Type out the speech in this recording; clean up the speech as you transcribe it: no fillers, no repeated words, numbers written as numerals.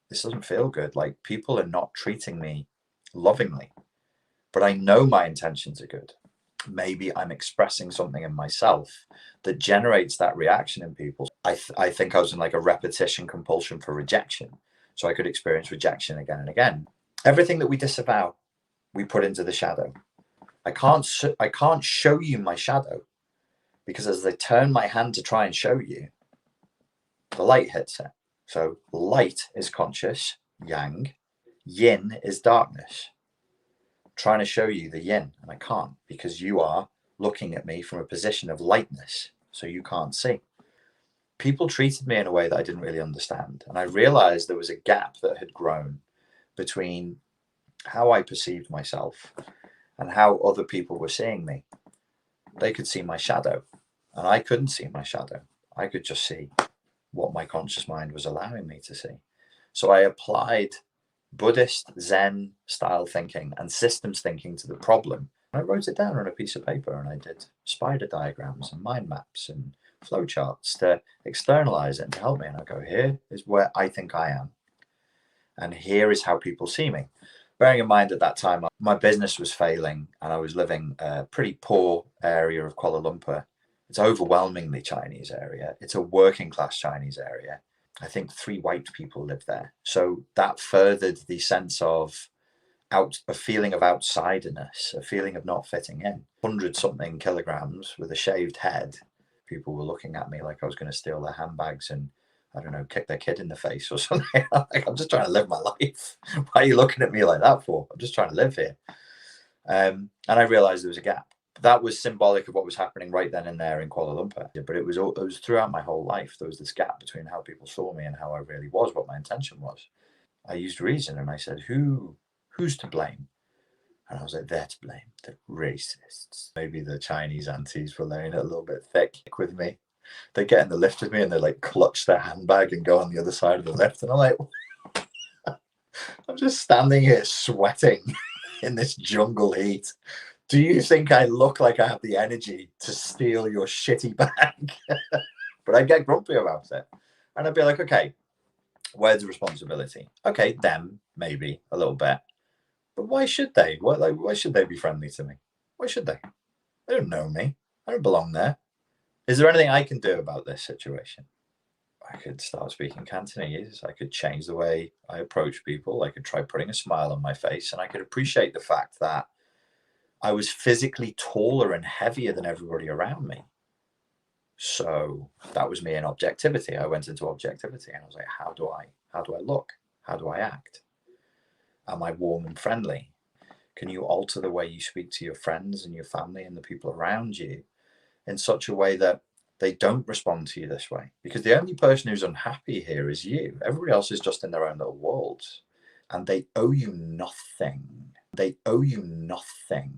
this doesn't feel good. Like, people are not treating me lovingly, but I know my intentions are good. Maybe I'm expressing something in myself that generates that reaction in people. I think I was in like a repetition compulsion for rejection. So I could experience rejection again and again. Everything that we disavow, we put into the shadow. I can't show you my shadow, because as I turn my hand to try and show you, the light hits it. So light is conscious, yang. Yin is darkness. I'm trying to show you the yin, and I can't, because you are looking at me from a position of lightness, so you can't see. People treated me in a way that I didn't really understand, and I realized there was a gap that had grown between how I perceived myself and how other people were seeing me. They could see my shadow, and I couldn't see my shadow. I could just see what my conscious mind was allowing me to see. So I applied Buddhist Zen style thinking and systems thinking to the problem. I wrote it down on a piece of paper, and I did spider diagrams and mind maps and flowcharts to externalize it and to help me. And I go, here is where I think I am, and here is how people see me. Bearing in mind at that time, my business was failing, and I was living a pretty poor area of Kuala Lumpur. It's overwhelmingly Chinese area. It's a working class Chinese area. I think 3 white people live there. So that furthered the sense of a feeling of outsiderness, a feeling of not fitting in. 100-something kilograms with a shaved head. People were looking at me like I was going to steal their handbags and, I don't know, kick their kid in the face or something. Like, I'm just trying to live my life. Why are you looking at me like that for? I'm just trying to live here. And I realized there was a gap. That was symbolic of what was happening right then and there in Kuala Lumpur. But it was throughout my whole life. There was this gap between how people saw me and how I really was, what my intention was. I used reason, and I said, who's to blame? And I was like, they're to blame. The racists. Maybe the Chinese aunties were laying it a little bit thick with me. They get in the lift with me and they like clutch their handbag and go on the other side of the lift. And I'm like, I'm just standing here sweating in this jungle heat. Do you think I look like I have the energy to steal your shitty bag? But I'd get grumpy about it. And I'd be like, okay, where's the responsibility? Okay, them, maybe, a little bit. But why should they? Why should they be friendly to me? Why should they? They don't know me. I don't belong there. Is there anything I can do about this situation? I could start speaking Cantonese. I could change the way I approach people. I could try putting a smile on my face, and I could appreciate the fact that I was physically taller and heavier than everybody around me. So that was me in objectivity. I went into objectivity, and I was like, how do I look? How do I act? Am I warm and friendly? Can you alter the way you speak to your friends and your family and the people around you in such a way that they don't respond to you this way? Because the only person who's unhappy here is you. Everybody else is just in their own little worlds, and they owe you nothing. They owe you nothing.